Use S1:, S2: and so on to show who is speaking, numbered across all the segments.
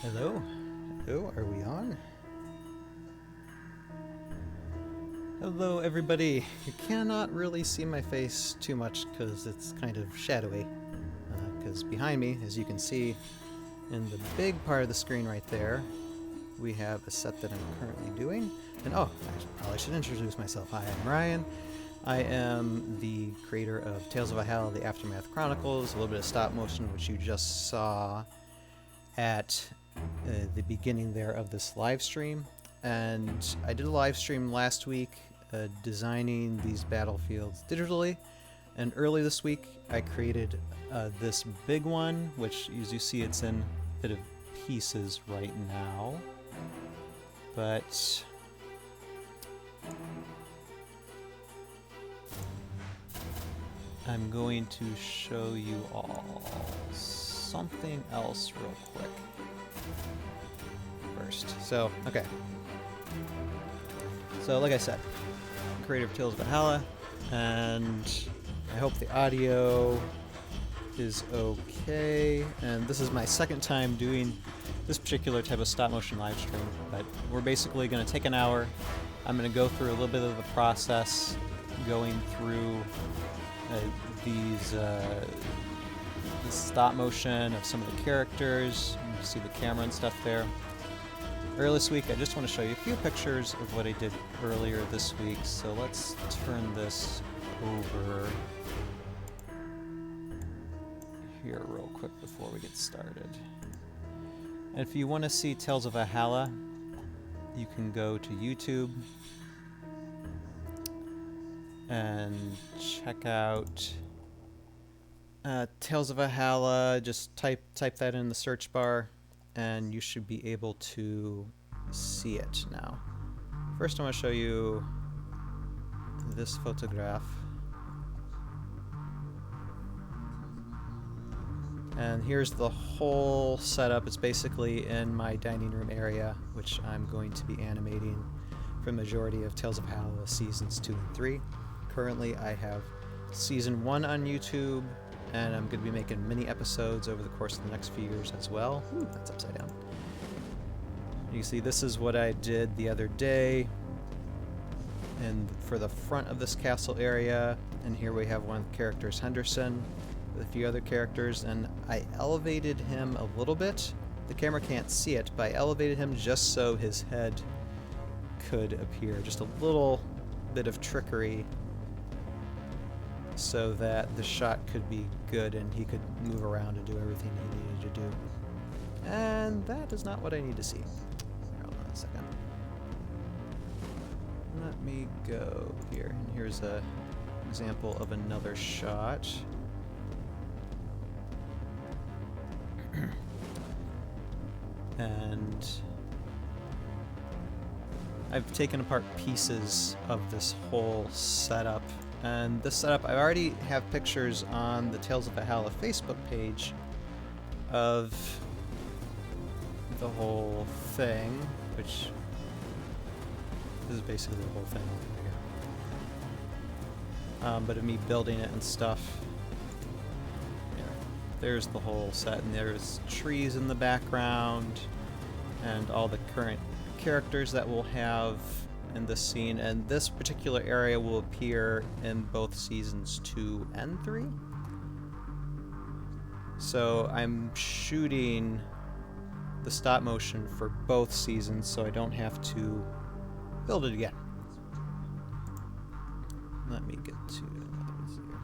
S1: Hello? Hello, are we on? Hello everybody. You cannot really see my face too much because it's kind of shadowy. Because behind me, as you can see, in the big part of the screen right there, we have a set that I'm currently doing. And oh, I probably should introduce myself. Hi, I'm Ryan. I am the creator of Tales of Valhalla, the Aftermath Chronicles, a little bit of stop motion, which you just saw at the beginning there of this live stream. And I did a live stream last week designing these battlefields digitally, and early this week I created this big one, which as you see it's in a bit of pieces right now, but I'm going to show you all something else real quick first. So, okay. So, like I said, creator of Tales of Valhalla, and I hope the audio is okay. And this is my second time doing this particular type of stop motion live stream, but we're basically going to take an hour. I'm going to go through a little bit of the process, going through the stop motion of some of the characters. You see the camera and stuff there. Earlier this week, I just want to show you a few pictures of what I did earlier this week. So let's turn this over here real quick before we get started. And if you want to see Tales of Valhalla, you can go to YouTube and check out Tales of Valhalla. Just type that in the search bar, and you should be able to see it now. First, I want to show you this photograph. And here's the whole setup. It's basically in my dining room area, which I'm going to be animating for the majority of Tales of Valhalla Seasons 2 and 3. Currently, I have Season 1 on YouTube, and I'm going to be making mini episodes over the course of the next few years as well. Ooh, that's upside down. You can see this is what I did the other day, and for the front of this castle area, and here we have one of the characters, Henderson, with a few other characters, and I elevated him a little bit. The camera can't see it, but I elevated him just so his head could appear. Just a little bit of trickery so that the shot could be good and he could move around and do everything he needed to do. And that is not what I need to see. Hold on a second. Let me go here. And here's an example of another shot. And I've taken apart pieces of this whole setup. And this setup, I already have pictures on the Tales of Valhalla Facebook page of the whole thing, which is basically the whole thing. But of me building it and stuff. Yeah, there's the whole set, and there's trees in the background, and all the current characters that we'll have in this scene, and this particular area will appear in both seasons 2 and 3. So I'm shooting the stop motion for both seasons so I don't have to build it again. Let me get to others here.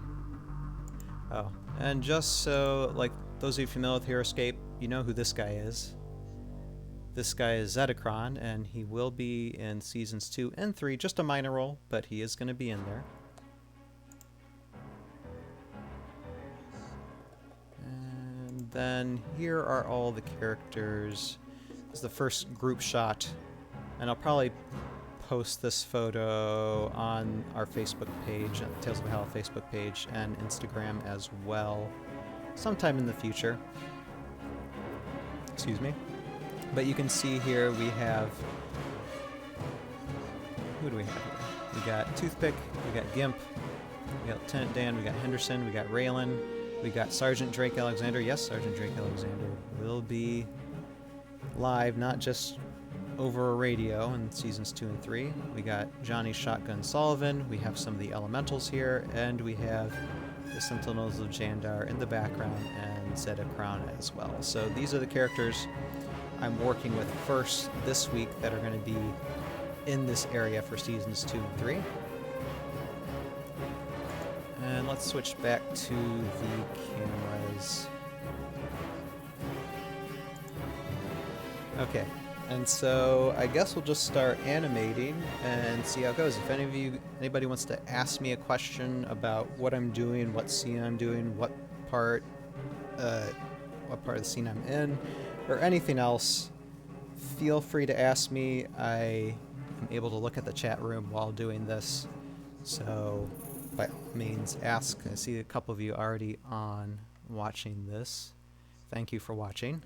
S1: Oh, and just so, like, those of you familiar with Heroscape, you know who this guy is. This guy is Zedekron, and he will be in seasons 2 and 3. Just a minor role, but he is going to be in there. And then here are all the characters. This is the first group shot, and I'll probably post this photo on our Facebook page, Tales of Valhalla Facebook page, and Instagram as well, sometime in the future. Excuse me. But you can see here we have, who do we have here? We got Toothpick, we got Gimp, we got Lieutenant Dan, we got Henderson, we got Raylan, we got Sergeant Drake Alexander. Yes, Sergeant Drake Alexander will be live, not just over a radio in seasons 2 and 3. We got Johnny Shotgun Sullivan, we have some of the elementals here, and we have the Sentinels of Jandar in the background and Zeta Crown as well. So these are the characters I'm working with first this week that are going to be in this area for seasons 2 and 3. And let's switch back to the cameras. Okay, and so I guess we'll just start animating and see how it goes. If anybody wants to ask me a question about what I'm doing, what scene I'm doing, what part of the scene I'm in, or anything else, feel free to ask me. I am able to look at the chat room while doing this, so by all means ask. I see a couple of you already on watching this. Thank you for watching.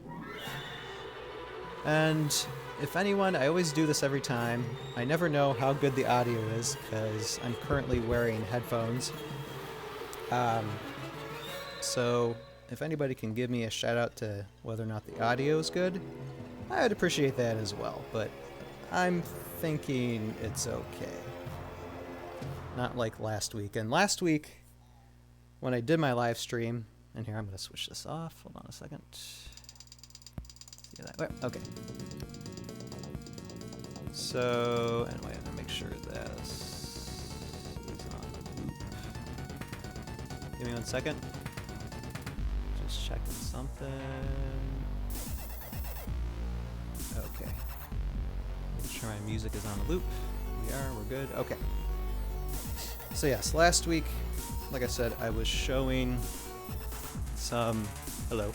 S1: And if anyone, I always do this every time, I never know how good the audio is because I'm currently wearing headphones. So if anybody can give me a shout out to whether or not the audio is good, I'd appreciate that as well, but I'm thinking it's okay. Not like last week. And last week, when I did my live stream, and here I'm going to switch this off. Hold on a second. See that? Okay. So, anyway, I'm going to make sure this is on loop. Give me 1 second. Just checking something. Okay. Make sure my music is on a loop. We are, we're good. Okay. So yes, last week, like I said, I was showing some... Hello.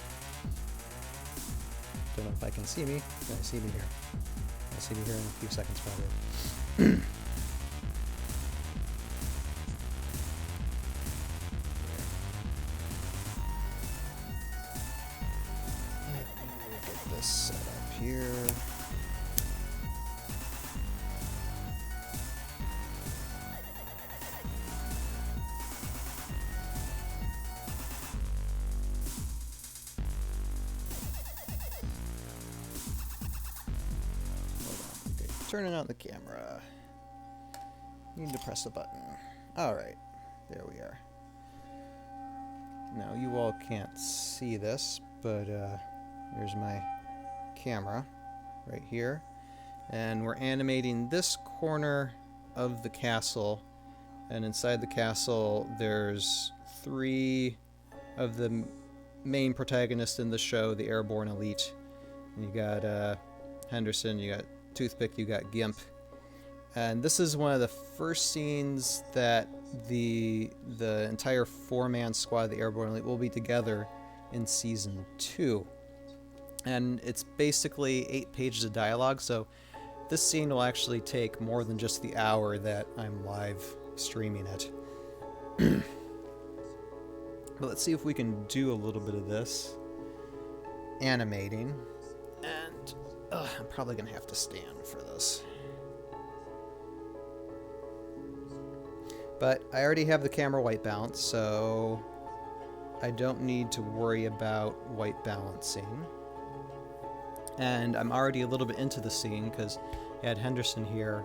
S1: Don't know if I can see me. Yeah, I see me here. I'll see me here in a few seconds probably. Get this set up here. Turning on the camera. Need to press the button. Alright, there we are. Now you all can't see this, but here's my camera right here. And we're animating this corner of the castle. And inside the castle there's 3 of the main protagonists in the show, the Airborne Elite. And you got Henderson, you got Toothpick, you got Gimp. And this is one of the first scenes that the entire 4-man squad of the Airborne Elite will be together in season 2. And it's basically 8 pages of dialogue, so this scene will actually take more than just the hour that I'm live streaming it. But let's see if we can do a little bit of this animating. And I'm probably gonna have to stand for this. But I already have the camera white balance, so I don't need to worry about white balancing. And I'm already a little bit into the scene because I had Henderson here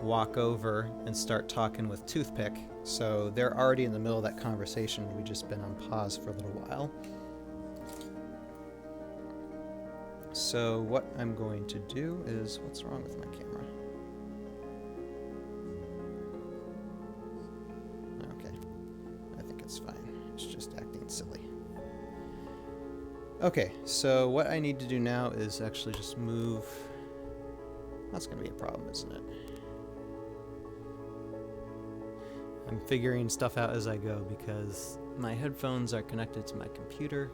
S1: walk over and start talking with Toothpick. So they're already in the middle of that conversation. We've just been on pause for a little while. So what I'm going to do is... What's wrong with my camera? Okay. I think it's fine. It's just acting silly. Okay, so what I need to do now is actually just move... That's going to be a problem, isn't it? I'm figuring stuff out as I go because my headphones are connected to my computer.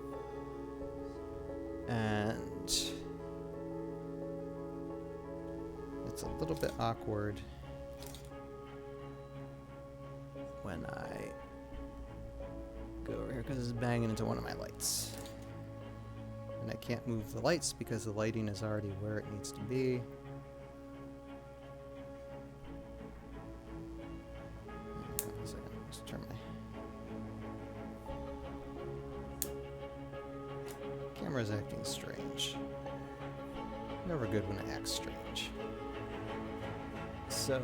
S1: And it's a little bit awkward when I go over here because it's banging into one of my lights. And I can't move the lights because the lighting is already where it needs to be. Let's turn my camera's acting strange. Never good when it acts strange. So,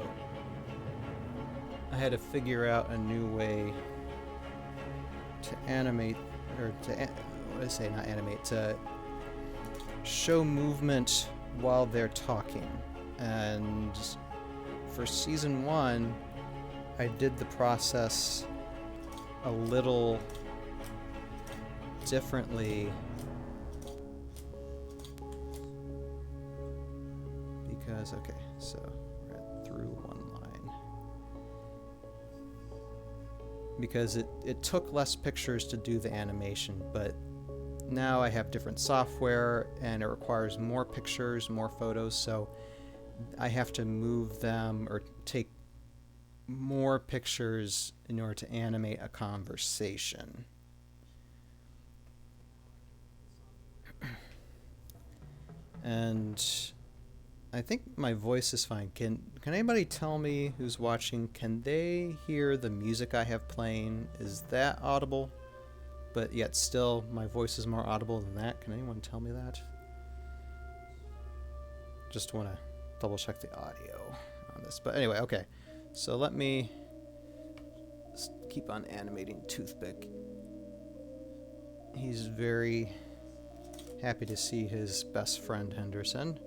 S1: I had to figure out a new way to animate, or to, what did I say, not animate, to show movement while they're talking. And for season 1, I did the process a little differently because, okay, so we're at through one line. Because it took less pictures to do the animation, but now I have different software and it requires more pictures, more photos, so I have to move them or take more pictures in order to animate a conversation. And I think my voice is fine. Can anybody tell me who's watching, can they hear the music I have playing? Is that audible? But yet still my voice is more audible than that. Can anyone tell me that? Just want to double check the audio on this. But anyway, okay. So let me keep on animating Toothpick. He's very happy to see his best friend Henderson.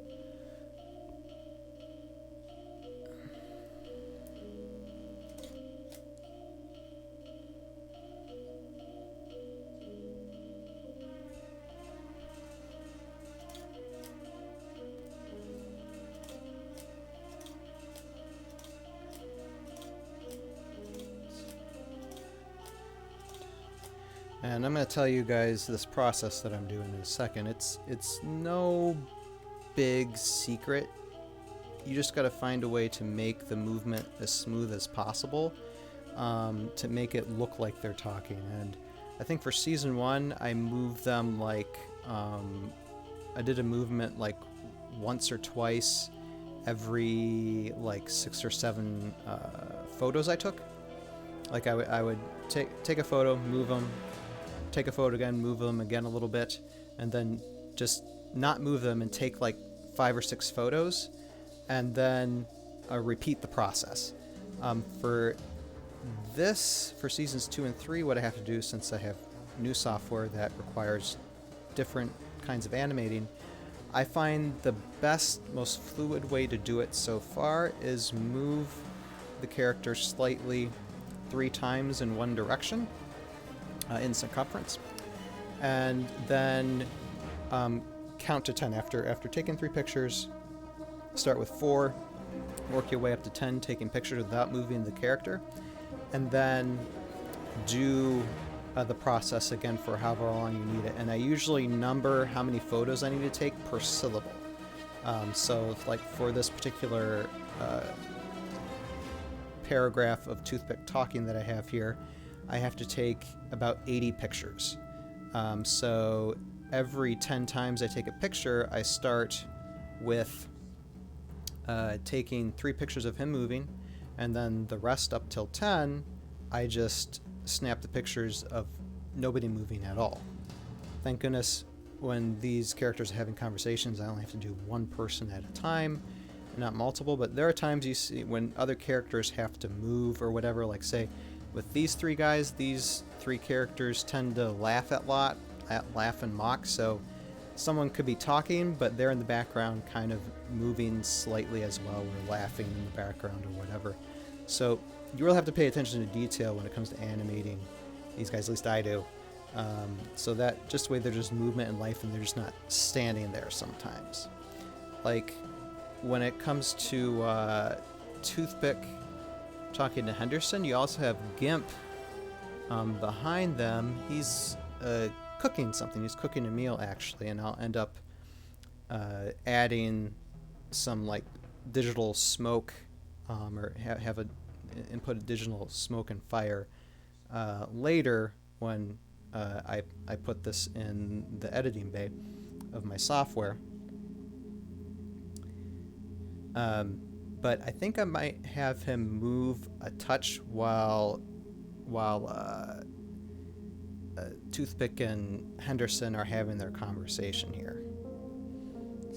S1: And I'm going to tell you guys this process that I'm doing in a second. It's no big secret. You just got to find a way to make the movement as smooth as possible to make it look like they're talking. And I think for season 1, I moved them like I did a movement like once or twice every like 6 or 7 photos I took. Like I would take a photo, move them, take a photo again, move them again a little bit, and then just not move them and take like 5 or 6 photos, and then repeat the process. For seasons 2 and 3, what I have to do, since I have new software that requires different kinds of animating, I find the best, most fluid way to do it so far is move the character slightly 3 times in one direction in circumference, and then count to 10 after taking 3 pictures. Start with 4, work your way up to 10, taking pictures without moving the character, and then do the process again for however long you need it. And I usually number how many photos I need to take per syllable. So if, like for this particular paragraph of Toothpick talking that I have here, I have to take about 80 pictures. So every 10 times I take a picture, I start with taking 3 pictures of him moving, and then the rest up till 10, I just snap the pictures of nobody moving at all. Thank goodness when these characters are having conversations, I only have to do one person at a time, not multiple, but there are times you see when other characters have to move or whatever, like say with these 3 guys, these 3 characters tend to laugh laugh and mock, so someone could be talking, but they're in the background kind of moving slightly as well, or laughing in the background or whatever. So you really have to pay attention to detail when it comes to animating these guys, at least I do. So that just the way they're just movement and life, and they're just not standing there sometimes. Like when it comes to Toothpick talking to Henderson, you also have Gimp behind them. He's cooking something. He's cooking a meal actually, and I'll end up adding some like digital smoke or have a input a digital smoke and fire later when I put this in the editing bay of my software. But I think I might have him move a touch while Toothpick and Henderson are having their conversation here.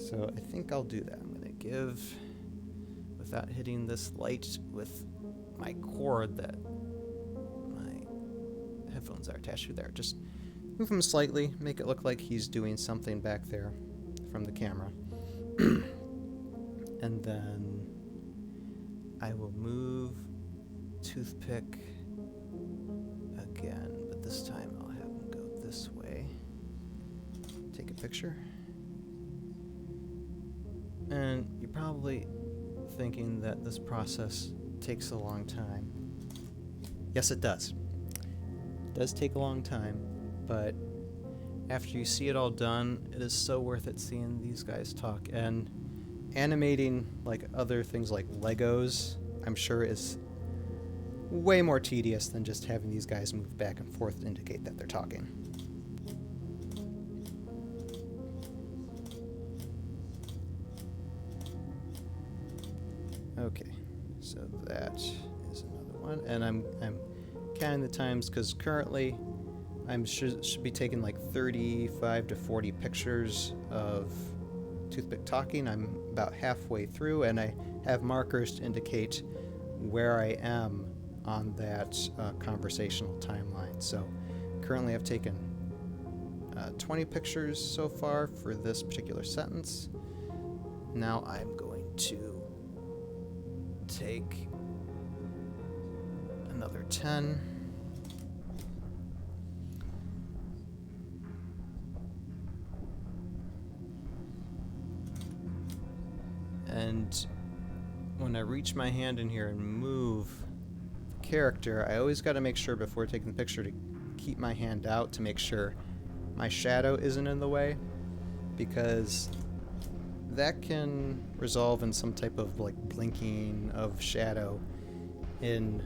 S1: So I think I'll do that. I'm going to give, without hitting this light with my cord that my headphones are attached to there, just move him slightly, make it look like he's doing something back there from the camera. And then I will move toothpick again, but this time I'll have him go this way. Take a picture. And you're probably thinking that this process takes a long time. Yes, it does. It does take a long time, but after you see it all done, it is so worth it seeing these guys talk. And animating like other things like Legos, I'm sure is way more tedious than just having these guys move back and forth to indicate that they're talking. Okay, so that is another one, and I'm counting the times because currently should be taking like 35 to 40 pictures of Toothpick talking. I'm about halfway through, and I have markers to indicate where I am on that conversational timeline. So currently I've taken 20 pictures so far for this particular sentence. Now I'm going to take another 10. And when I reach my hand in here and move the character, I always got to make sure before taking the picture to keep my hand out to make sure my shadow isn't in the way, because that can resolve in some type of like blinking of shadow in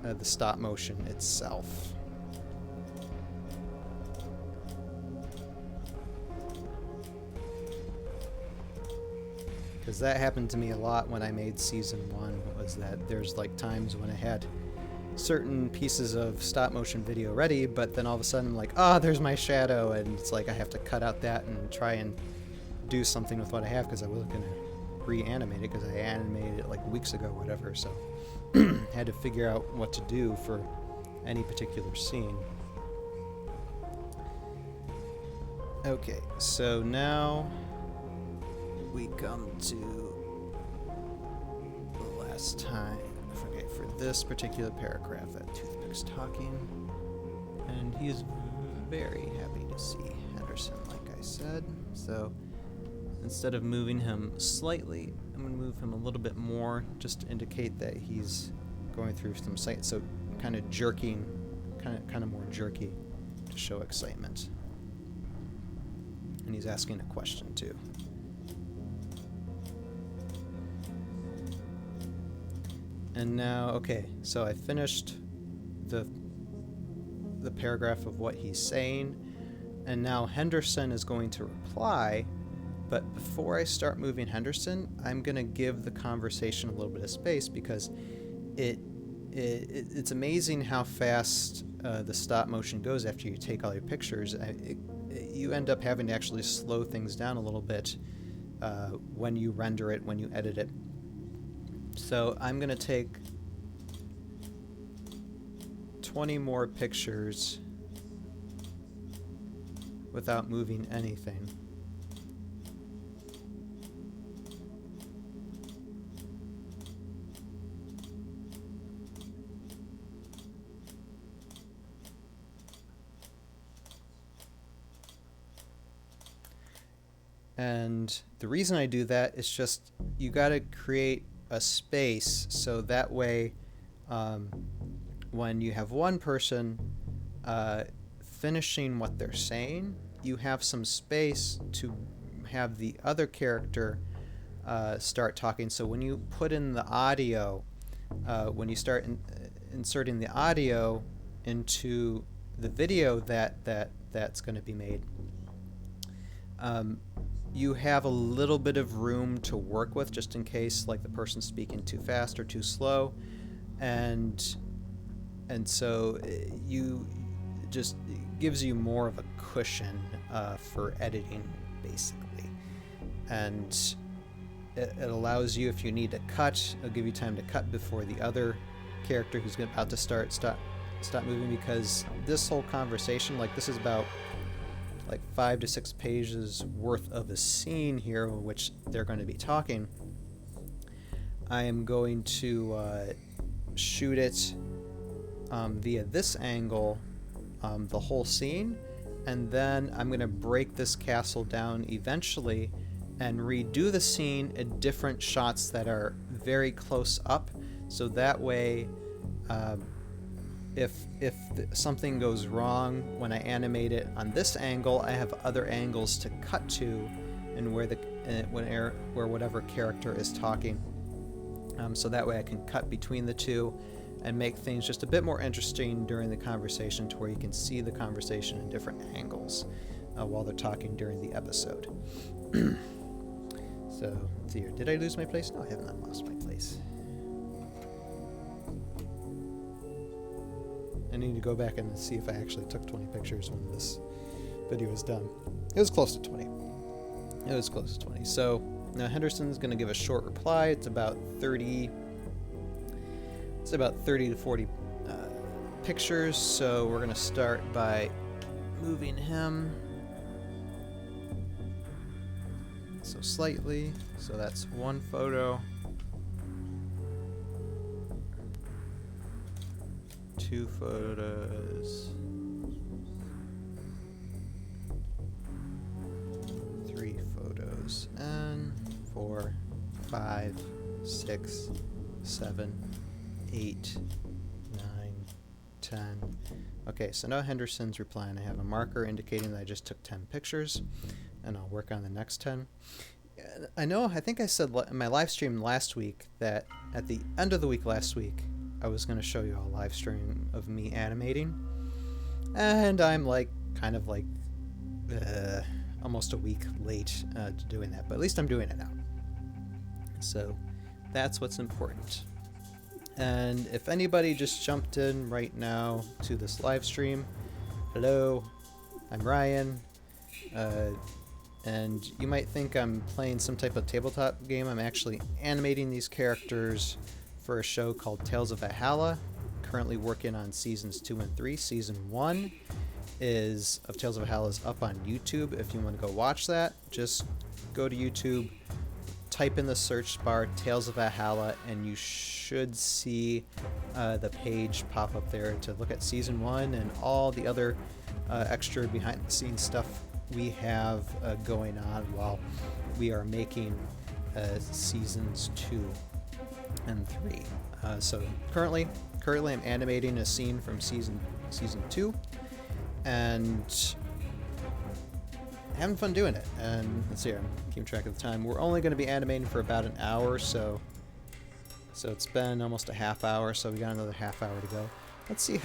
S1: the stop motion itself. Because that happened to me a lot when I made season 1, was that there's like times when I had certain pieces of stop motion video ready, but then all of a sudden I'm like, there's my shadow, and it's like I have to cut out that and try and do something with what I have, because I was going to reanimate it because I animated it like weeks ago or whatever, so had to figure out what to do for any particular scene. Okay, so now we come to the last time, for this particular paragraph that Toothpick's talking, and he is very happy to see Henderson, like I said. So instead of moving him slightly, I'm going to move him a little bit more just to indicate that he's going through some sight, so kind of jerking, kind of more jerky to show excitement. And he's asking a question too. And now, okay, so I finished the paragraph of what he's saying, and now Henderson is going to reply, but before I start moving Henderson, I'm going to give the conversation a little bit of space, because it's amazing how fast the stop motion goes after you take all your pictures. You end up having to actually slow things down a little bit when you render it, when you edit it. So I'm going to take 20 more pictures without moving anything. And the reason I do that is just you got to create a space so that way when you have one person finishing what they're saying, you have some space to have the other character start talking. So when you put in the audio, when you start inserting the audio into the video that's going to be made, you have a little bit of room to work with, just in case like the person's speaking too fast or too slow, and so you just gives you more of a cushion for editing, basically. and it allows you, if you need to cut, it'll give you time to cut before the other character who's about to stop moving, because this whole conversation, like, this is about like 5 to 6 pages worth of a scene here in which they're going to be talking. I am going to shoot it via this angle, the whole scene, and then I'm going to break this castle down eventually and redo the scene in different shots that are very close up, so that way if something goes wrong when I animate it on this angle, I have other angles to cut to, and where whatever character is talking, so that way I can cut between the two and make things just a bit more interesting during the conversation, to where you can see the conversation in different angles while they're talking during the episode. So, let's see here. Did I lose my place? No, I have not lost my place. I need to go back and see if I actually took 20 pictures when this video was done. It was close to 20. It was close to 20. So, now Henderson's going to give a short reply. It's about 30 to 40 pictures, so we're going to start by moving him so slightly. So that's one photo, 2 photos, 3 photos, and 4, 5, 6, 7, 8, 9, 10. Okay, so now Henderson's replying. I have a marker indicating that I just took 10 pictures, and I'll work on the next 10. I think I said in my live stream last week that at the end of the week last week, I was going to show you a live stream of me animating, and I'm almost a week late to doing that, but at least I'm doing it now. So that's what's important. And if anybody just jumped in right now to this live stream, hello, I'm Ryan, and you might think I'm playing some type of tabletop game. I'm actually animating these characters for a show called Tales of Valhalla. Currently working on seasons 2 and 3. Season 1 of Tales of Valhalla is up on YouTube. If you want to go watch that, just go to YouTube, type in the search bar Tales of Valhalla, and you should see the page pop up there to look at season 1 and all the other extra behind the scenes stuff we have going on while we are making seasons 2 and 3. So currently I'm animating a scene from season 2, and having fun doing it. And let's see here, I'm keeping track of the time. We're only going to be animating for about an hour, so it's been almost a half hour, so we got another half hour to go. Let's see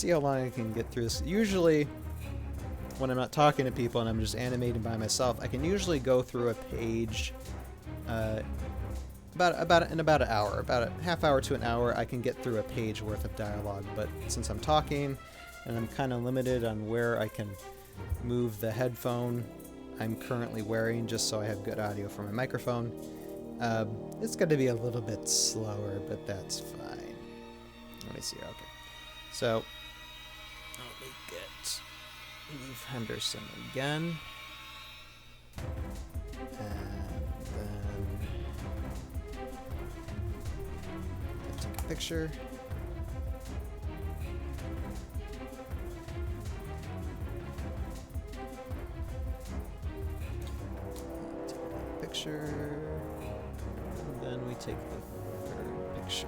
S1: how long I can get through this. Usually when I'm not talking to people and I'm just animating by myself, I can usually go through a page in about an hour, about a half hour to an hour. I can get through a page worth of dialogue, but since I'm talking and I'm kind of limited on where I can move the headphone I'm currently wearing just so I have good audio from my microphone, it's going to be a little bit slower, but that's fine. Let me see. Okay, so move Henderson again, and then take a picture. And then we take the third picture.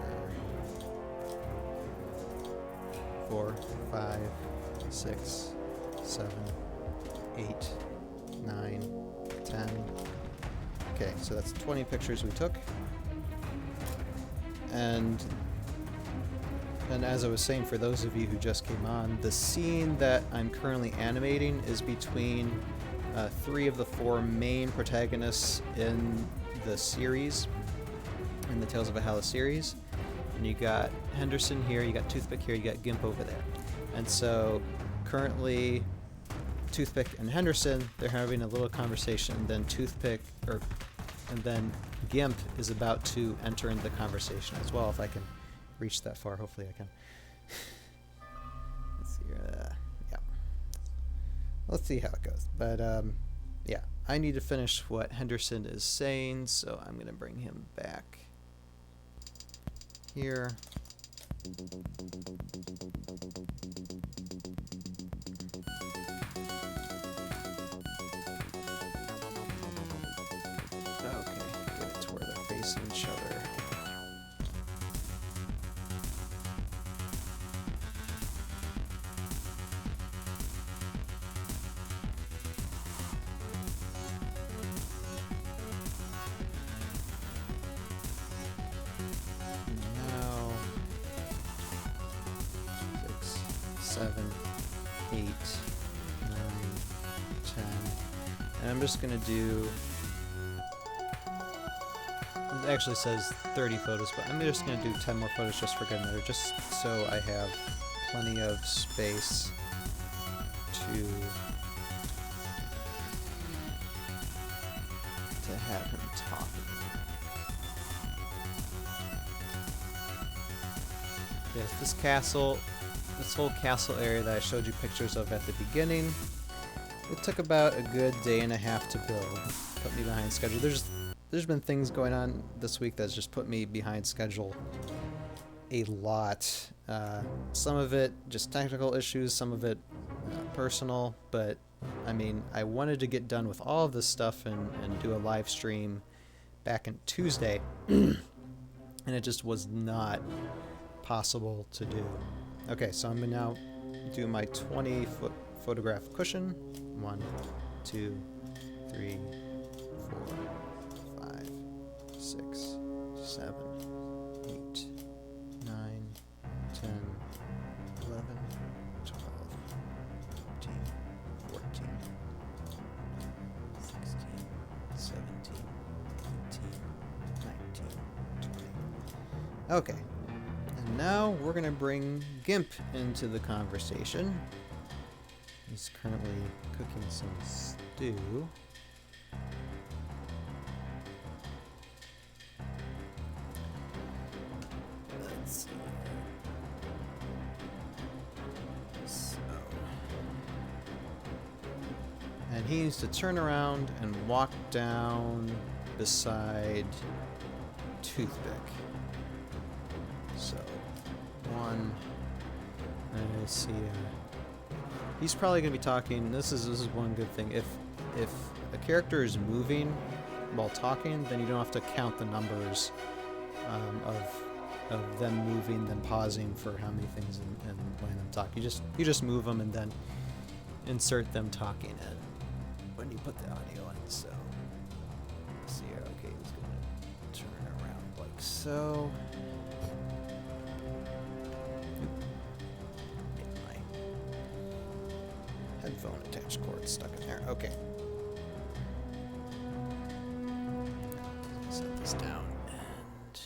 S1: 4, 5, 6, 7, 8, 9, 10. Okay, so that's 20 pictures we took. And as I was saying, for those of you who just came on, the scene that I'm currently animating is between 3 of the 4 main protagonists in the series, in the Tales of Valhalla series. And you got Henderson here, you got Toothpick here, you got Gimp over there. And so currently Toothpick and Henderson, they're having a little conversation, and then and then Gimp is about to enter into the conversation as well. If I can reach that far, hopefully I can. Let's see. Yeah. Let's see how it goes. But yeah, I need to finish what Henderson is saying, so I'm gonna bring him back here. Each other. Now 6, 7, 8, 9, 10, and I'm just gonna do. It actually says 30 photos, but I'm just going to do 10 more photos just for good measure, just so I have plenty of space to have him talking. Yes, this whole castle area that I showed you pictures of at the beginning, it took about a good day and a half to build. Put me behind schedule. There's been things going on this week that's just put me behind schedule a lot. Some of it just technical issues, some of it personal, but I mean, I wanted to get done with all of this stuff and do a live stream back in Tuesday, and it just was not possible to do. Okay, so I'm gonna now do my 20-foot photograph cushion. 1, 2, 3, 4, 5, 6, 7, 8, 9, 10, 11, 12, 13, 14, 16, 17, 18, 19, 20. Okay. And now we're going to bring Gimp into the conversation. He's currently cooking some stew. Let's see. So. And he needs to turn around and walk down beside Toothpick. So, one. I see. He's probably going to be talking. This is one good thing. If a character is moving while talking, then you don't have to count the numbers of them moving, then pausing for how many things and letting them talk. You just move them and then insert them talking in when you put the audio in. So let's see here. Okay, he's going to turn around like so. Headphone attached cord stuck in there. Okay. Set this down and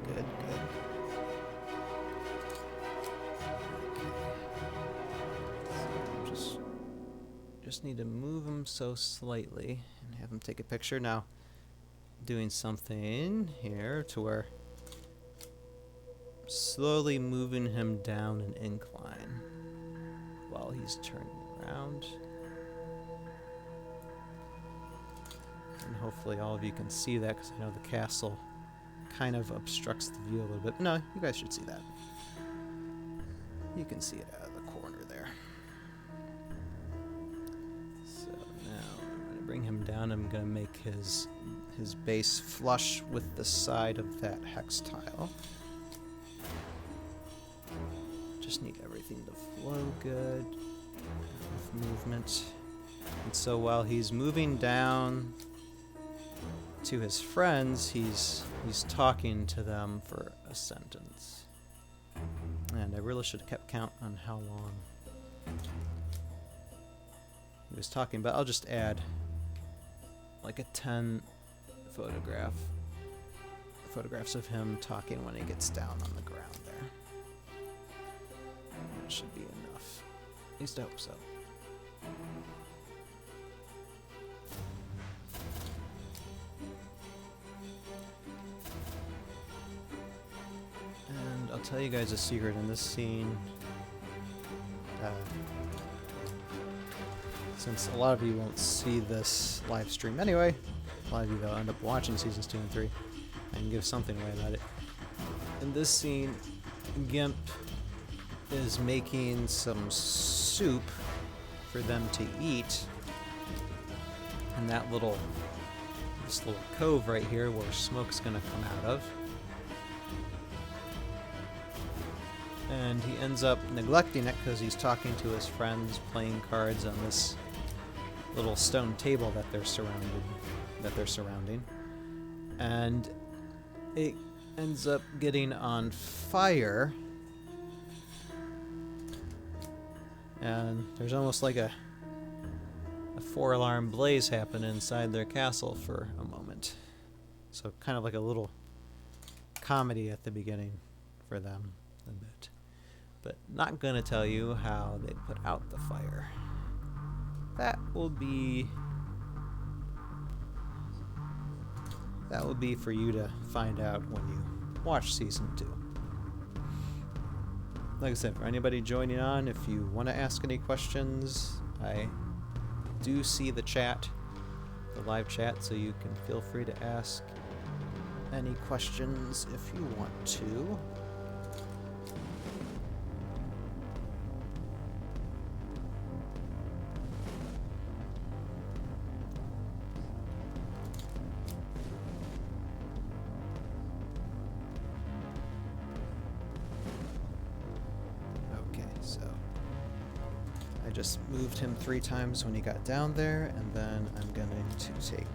S1: good. Okay. So just need to move him so slightly and have him take a picture. Now, doing something here to where slowly moving him down an incline while he's turning around. And hopefully all of you can see that, because I know the castle kind of obstructs the view a little bit. No, you guys should see that. You can see it out of the corner there. So now I'm going to bring him down. I'm going to make his base flush with the side of that hex tile. Just need everything to flow good with movement. And so while he's moving down to his friends, he's talking to them for a sentence. And I really should have kept count on how long he was talking, but I'll just add like a 10 photographs of him talking when he gets down on the ground there. That should be enough. At least I hope so. And I'll tell you guys a secret in this scene. Since a lot of you won't see this live stream anyway, a lot of you that'll end up watching seasons 2 and 3, I can give something away about it. In this scene, Gimp is making some soup for them to eat in that this little cove right here where smoke's gonna come out of. And he ends up neglecting it because he's talking to his friends, playing cards on this little stone table that they're surrounding. And it ends up getting on fire. And there's almost like a 4-alarm blaze happen inside their castle for a moment. So kind of like a little comedy at the beginning for them a bit. But not gonna tell you how they put out the fire. That will be for you to find out when you watch season 2. Like I said, for anybody joining on, if you want to ask any questions, I do see the chat, the live chat, so you can feel free to ask any questions if you want to. Just moved him 3 times when he got down there, and then I'm going to take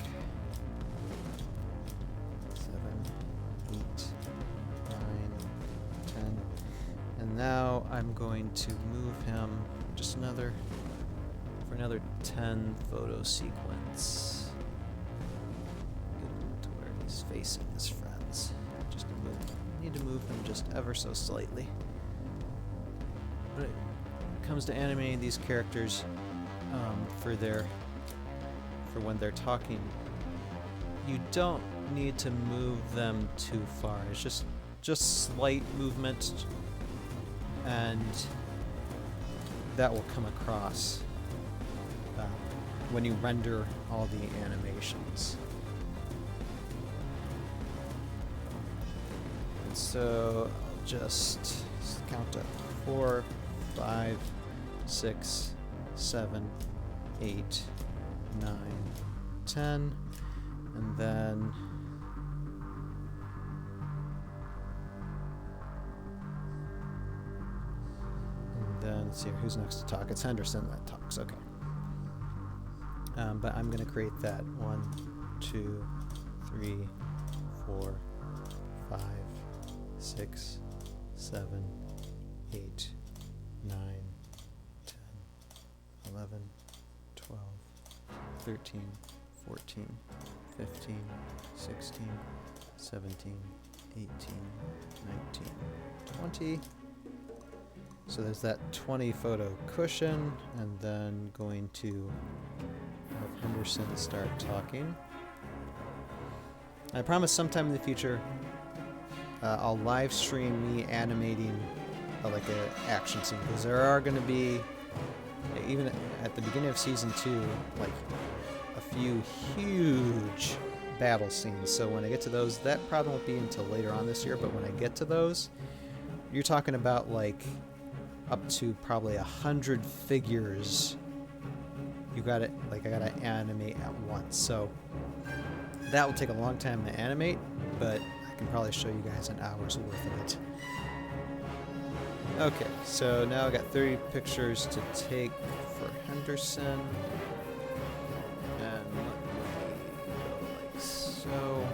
S1: 7, 8, 9, 10, and now I'm going to move him just another 10 photo sequence. Get him to where he's facing his friends. Need to move him just ever so slightly. But comes to animating these characters for when they're talking, you don't need to move them too far. It's just slight movement, and that will come across when you render all the animations. And so I'll just count up 4, 5, 6, 7, 8, 9, 10, and then let's see here, who's next to talk? It's Henderson that talks. Okay. But I'm going to create that 1, 2, 3, 4, 5, 6, 7, 8, 9, 10, 11, 12, 13, 14, 15, 16, 17, 18, 19, 20. So there's that 20 photo cushion, and then going to have Henderson start talking. I promise sometime in the future I'll live stream me animating like an action scene, because there are going to be, even at the beginning of season 2, like a few huge battle scenes. So when I get to those, that probably won't be until later on this year, but when I get to those, you're talking about like up to probably 100 figures. You got it, like I gotta animate at once. So that will take a long time to animate, but I can probably show you guys an hour's worth of it. Okay, so now I got 30 pictures to take for Henderson. And let me go like so.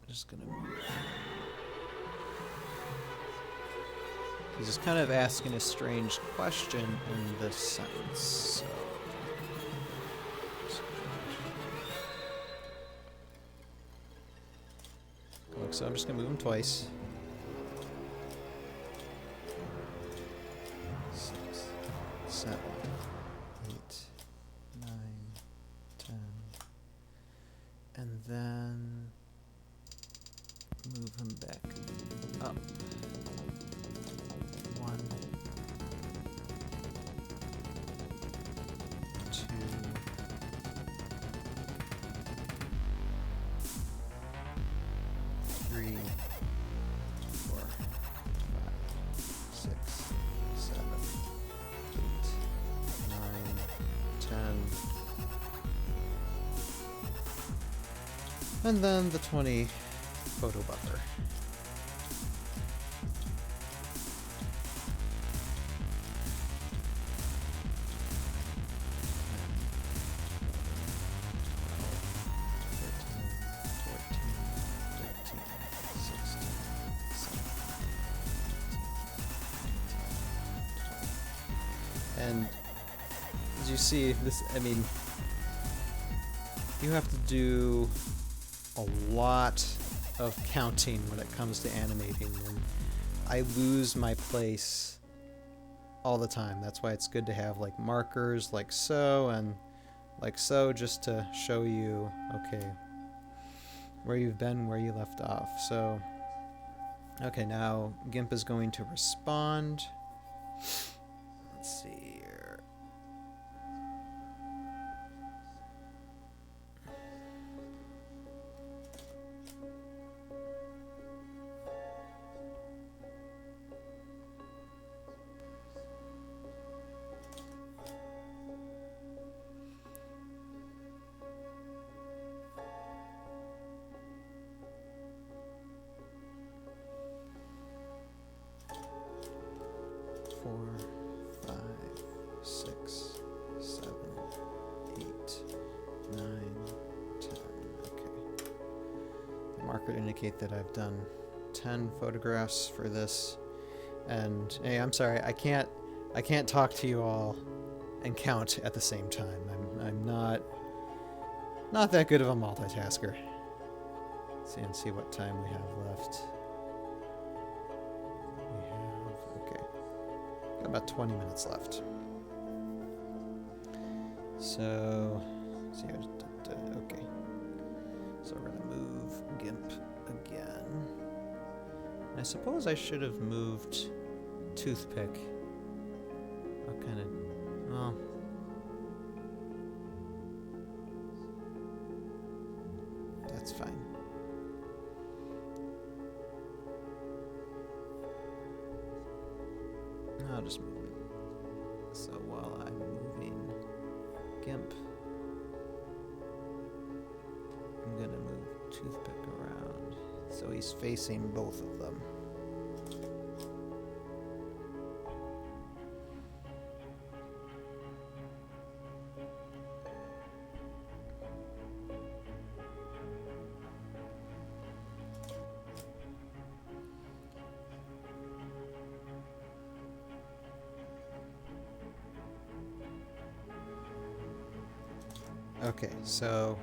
S1: Just gonna move. He's just kind of asking a strange question in this sentence, so. So I'm just gonna move him twice. 6, 7, 8, 9, 10. And then move him back up. 1, 2, 3, 4, 5, 6, 7, 8, 9, 10. And then the 20 photo buffer. And as you see, this, I mean, you have to do a lot of counting when it comes to animating, and I lose my place all the time. That's why it's good to have like markers like so and like so, just to show you, okay, where you've been, where you left off. So, okay, now GIMP is going to respond. Let's see here. Four, 5, 6, 7, 8, 9, 10. Okay. The marker to indicate that I've done 10 photographs for this. And hey, I'm sorry, I can't talk to you all and count at the same time. I'm not that good of a multitasker. Let's see what time we have left. Got about 20 minutes left. So, okay. So we're gonna move GIMP again. I suppose I should have moved Toothpick. What kind of, well, that's fine. I'll just move it. So while I'm moving GIMP, I'm gonna move Toothpick around so he's facing both of them. Okay, so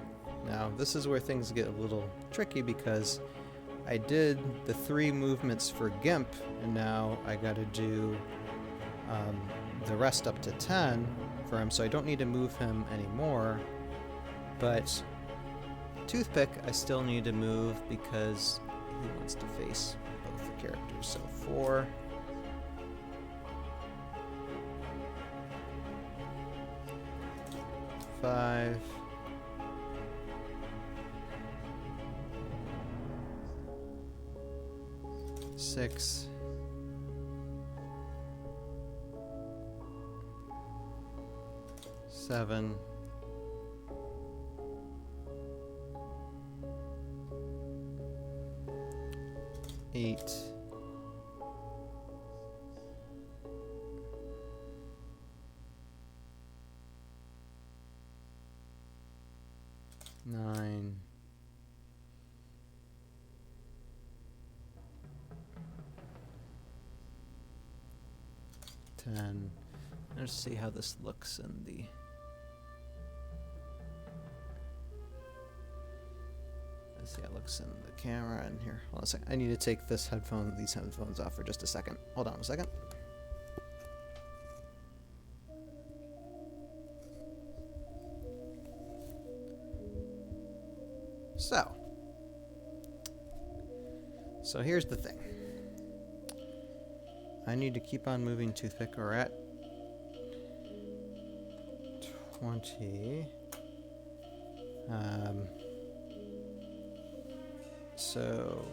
S1: now this is where things get a little tricky because I did the 3 movements for GIMP, and now I gotta do the rest up to 10 for him, so I don't need to move him anymore. But Toothpick I still need to move because he wants to face both the characters. So 4, 5, 6, 7, 8, 9, 10. Let's see how this looks in the... Let's see how it looks in the camera in here. Hold on a second. I need to take these headphones off for just a second. Hold on a second. So here's the thing. I need to keep on moving toothpick. We're at 20. So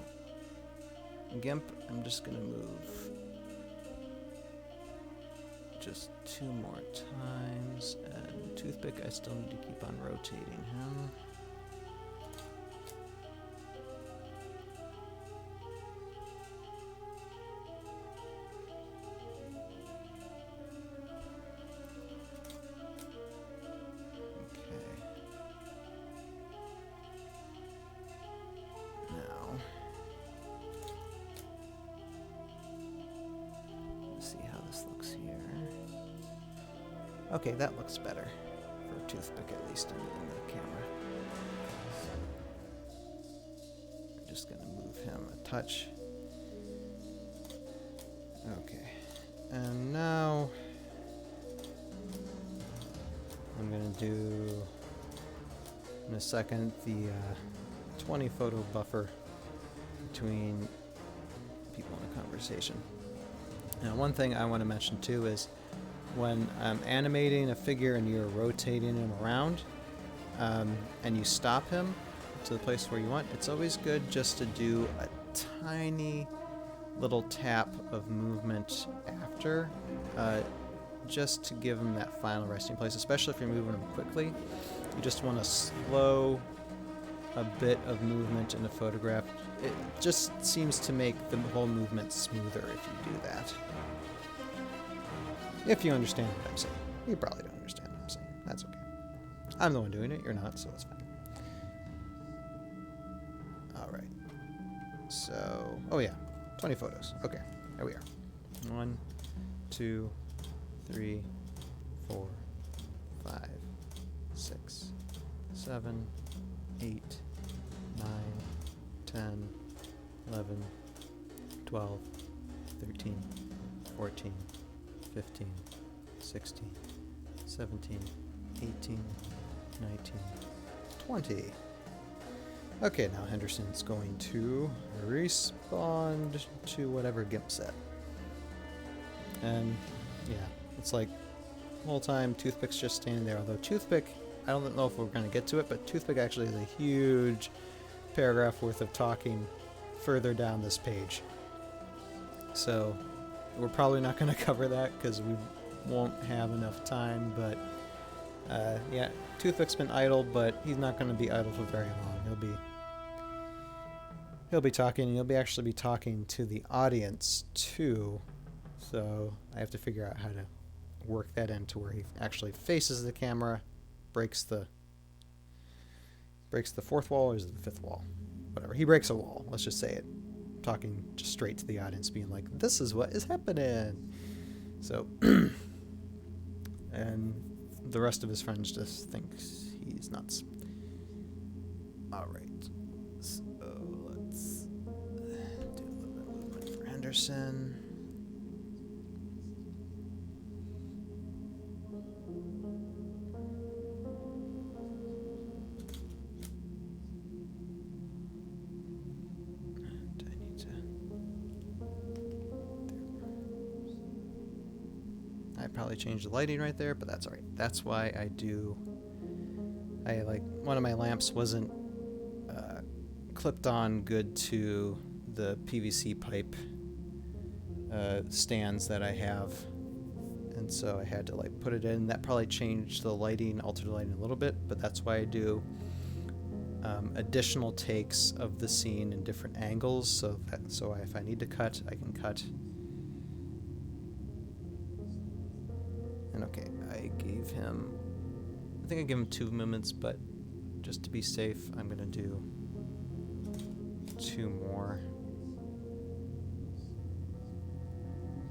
S1: GIMP, I'm just gonna move just 2 more times, and toothpick, I still need to keep on rotating him. Okay, that looks better for a toothpick, at least in the camera. I'm just going to move him a touch. Okay, and now I'm going to do, in a second, the 20 photo buffer between people in a conversation. Now, one thing I want to mention too is when I'm animating a figure and you're rotating him around, and you stop him to the place where you want, it's always good just to do a tiny little tap of movement after, just to give him that final resting place, especially if you're moving him quickly. You just want to slow a bit of movement in a photograph. It just seems to make the whole movement smoother if you do that. If you understand what I'm saying. You probably don't understand what I'm saying. That's okay. I'm the one doing it, you're not, so it's fine. Alright. So, oh yeah, 20 photos. Okay, there we are. 1, 2, 3, 4, 5, 6, 7, 8, 9, 10, 11, 12, 13, 14, 15, 16, 17, 18, 19, 20. Okay, now Henderson's going to respond to whatever GIMP said. And yeah, it's like the whole time Toothpick's just standing there. Although Toothpick, I don't know if we're going to get to it, but Toothpick actually has a huge paragraph worth of talking further down this page. So we're probably not going to cover that because we won't have enough time, but yeah, Toothpick's been idle, but he's not going to be idle for very long. He'll be talking, and he'll actually be talking to the audience too. So I have to figure out how to work that into where he actually faces the camera, breaks the fourth wall, or is it the fifth wall? Whatever. He breaks a wall. Let's just say it. Talking just straight to the audience, being like, "This is what is happening." So, and the rest of his friends just thinks he's nuts. All right. So let's do a little bit of movement for Henderson. Probably change the lighting right there, but that's all right. That's why one of my lamps wasn't clipped on good to the PVC pipe stands that I have, and so I had to put it in. That probably changed the lighting, altered the lighting a little bit, but that's why I do additional takes of the scene in different angles, so if I need to cut, I can cut. And okay, I think I gave him 2 movements, but just to be safe, I'm going to do 2 more.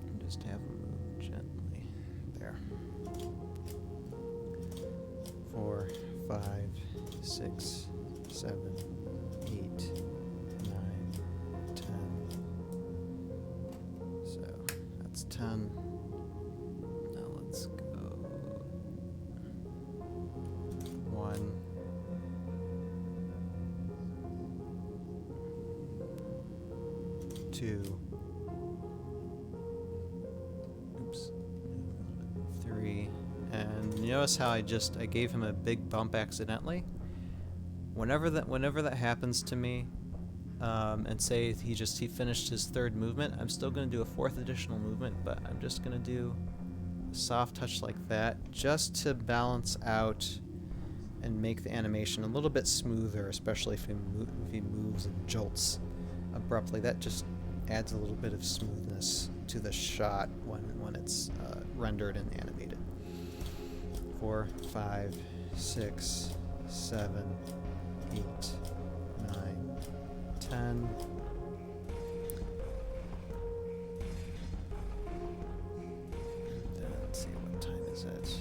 S1: And just have him move gently. 6, 7, 8, 9, 10. So that's 10. Now let's go 1, 2, oops, 3, and you notice how I gave him a big bump accidentally? Whenever that happens to me, and say he finished his third movement, I'm still going to do a fourth additional movement, but I'm just going to do a soft touch like that just to balance out and make the animation a little bit smoother, especially if he moves and jolts abruptly. That just adds a little bit of smoothness to the shot when it's rendered and animated. 4, 5, 6, 7, 8, 9, 10. Then let's see, what time is it?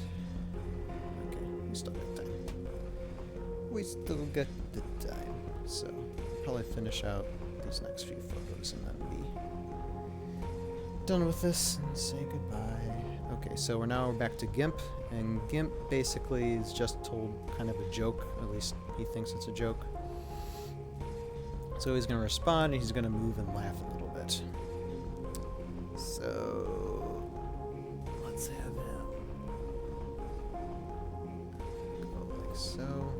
S1: Okay, we still got time. We still got the time. So probably finish out these next few photos and then be done with this and say goodbye. Okay, so we're back to Gimp, and Gimp basically is just told kind of a joke, at least he thinks it's a joke. So he's going to respond, and he's going to move and laugh a little bit. So let's have him go like so.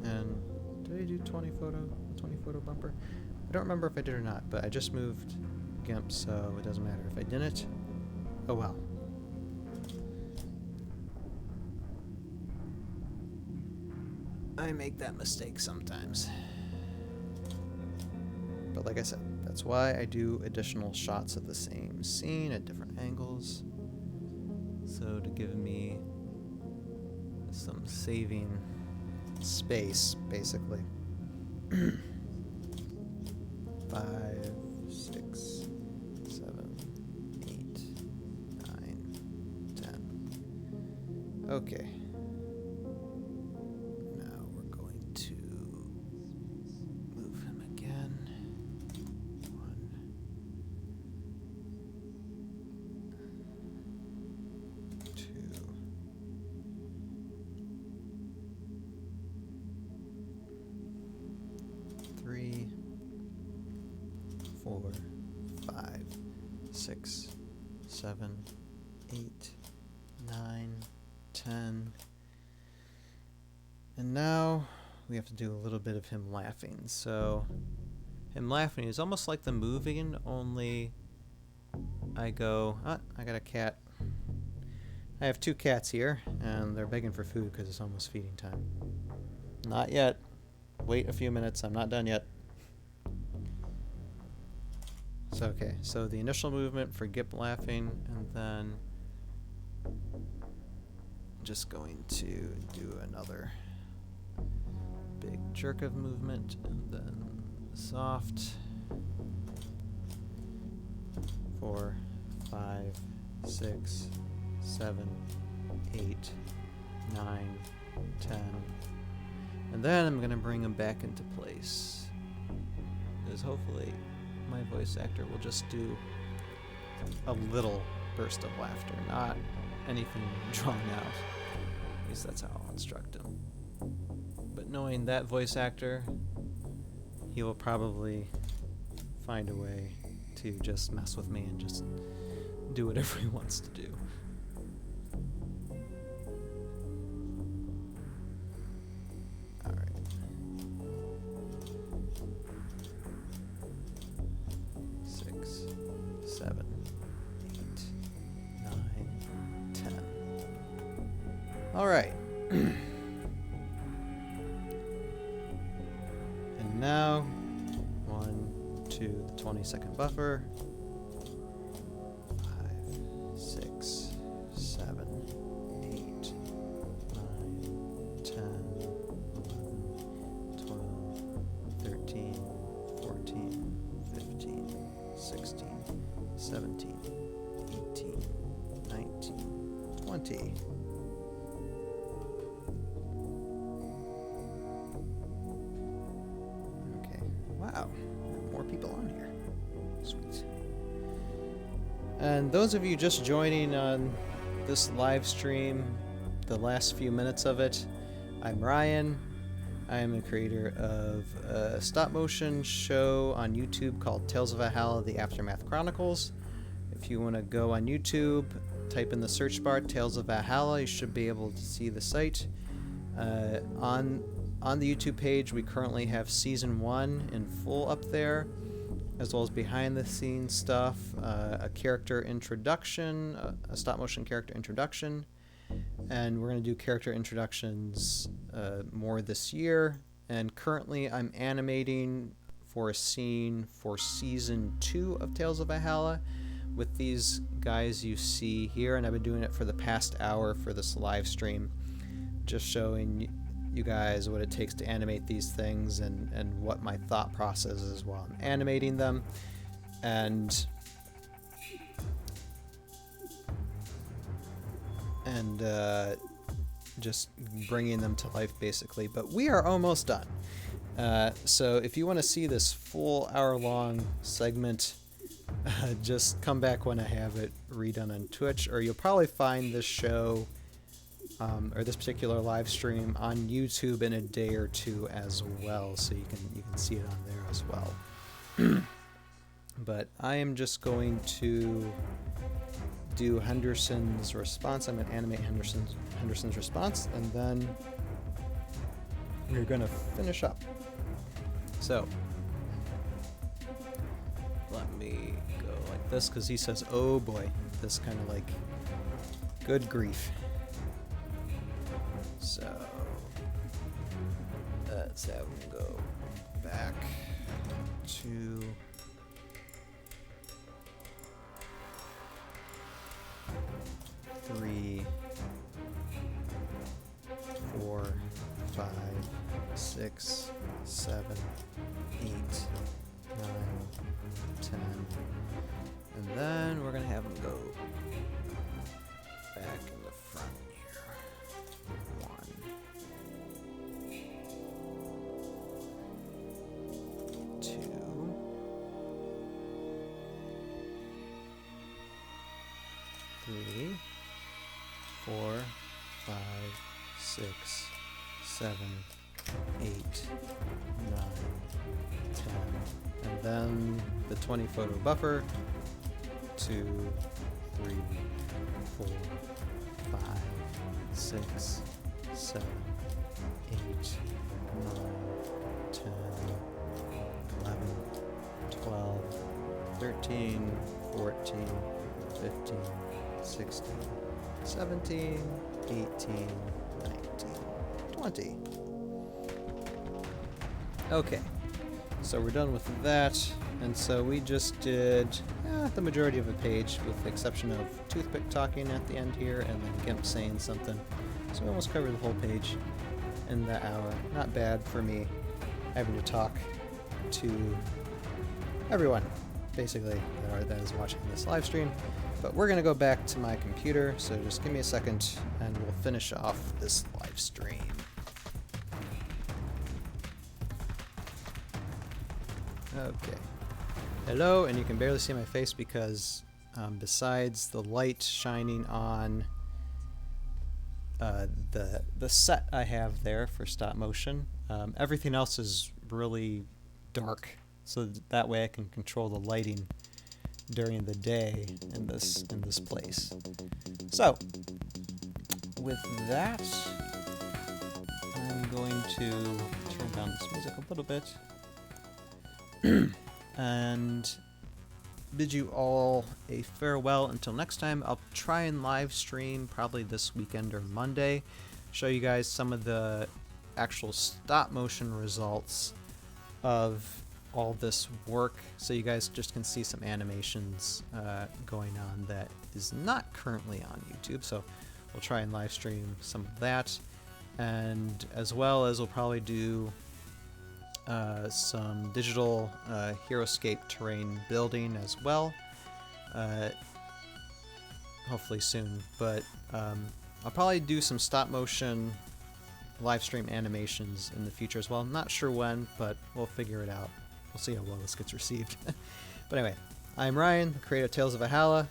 S1: And did I do 20 photo bumper? I don't remember if I did or not, but I just moved Gimp, so it doesn't matter if I didn't. Oh well. I make that mistake sometimes. But like I said, that's why I do additional shots of the same scene at different angles. So to give me some saving space, basically. 5, 6, 7, 8, 9, 10. Okay. Now we're going to move him again. 1, 2, 3, 4, 5, 6, 7, 8, 9, 10. And now we have to do a little bit of him laughing. So him laughing is almost like the moving, only I go, I got a cat. I have 2 cats here, and they're begging for food because it's almost feeding time. Not yet. Wait a few minutes, I'm not done yet. So okay, so the initial movement for Gimp laughing, and then just going to do another big jerk of movement, and then soft. 4, 5, 6, 7, 8, 9, 10. And then I'm going to bring him back into place. Because hopefully my voice actor will just do a little burst of laughter, not anything drawn out. At least that's how I'll instruct him. But knowing that voice actor, he will probably find a way to just mess with me and just do whatever he wants to do. Alright. 6, 7, 8, 9, 10. Alright. And now, 1, 2, the 20-second buffer. 5, 6, 7, 8, 9, 10, 11, 12, 13, 14, 15, 16, 17, 18, 19, 20. 20. Okay. Wow. More people on here. Sweet. And those of you just joining on this live stream, the last few minutes of it, I'm Ryan. I am the creator of a stop motion show on YouTube called Tales of Valhalla: The Aftermath Chronicles. If you want to go on YouTube, type in the search bar Tales of Valhalla, you should be able to see the site. On the YouTube page, we currently have Season 1 in full up there, as well as behind the scenes stuff, a character introduction, a stop motion character introduction, and we're going to do character introductions more this year. And currently I'm animating for a scene for Season 2 of Tales of Valhalla with these guys you see here, and I've been doing it for the past hour for this live stream, just showing you guys what it takes to animate these things and what my thought process is while I'm animating them, and just bringing them to life basically. But we are almost done. So if you want to see this full hour-long segment, just come back when I have it redone on Twitch, or you'll probably find this show or this particular live stream on YouTube in a day or two as well, so you can see it on there as well. But I am just going to do Henderson's response. I'm going to animate Henderson's response, and then we're going to finish up. So let me go like this, because he says, oh boy, this kind of like, good grief. So let's have him go back to three, 4, 5, 6, 7, 8, 9, 10, and then we're gonna have him go back in the front here. 1, 2, 3, 4, 5, 6, 7, 8, 9, 10, and then the 20 photo buffer. 2, 3, 4, 5, 6, 7, 8, 9, 10, 11, 12, 13, 14, 15, 16, 17, 18, 19, 20. Okay, so we're done with that, and so we just did the majority of a page, with the exception of Toothpick talking at the end here, and then Gimp saying something. So we almost covered the whole page in that hour. Not bad for me having to talk to everyone, basically, that is watching this live stream. But we're going to go back to my computer, so just give me a second, and we'll finish off this live stream. Okay. Hello, and you can barely see my face because besides the light shining on the set I have there for stop motion, everything else is really dark, so that way I can control the lighting during the day in this place. So with that, I'm going to turn down this music a little bit and bid you all a farewell until next time. I'll try and live stream probably this weekend or Monday, show you guys some of the actual stop motion results of all this work, so you guys just can see some animations going on that is not currently on YouTube. So we'll try and live stream some of that, and as well as we'll probably do some digital Heroscape terrain building as well. hopefully soon. But I'll probably do some stop motion live stream animations in the future as well. Not sure when, but we'll figure it out. We'll see how well this gets received. But anyway, I'm Ryan, the creator of Tales of Valhalla.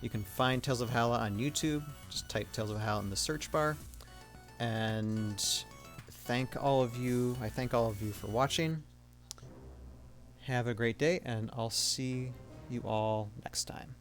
S1: You can find Tales of Valhalla on YouTube. Just type Tales of Valhalla in the search bar. And I thank all of you for watching. Have a great day, and I'll see you all next time.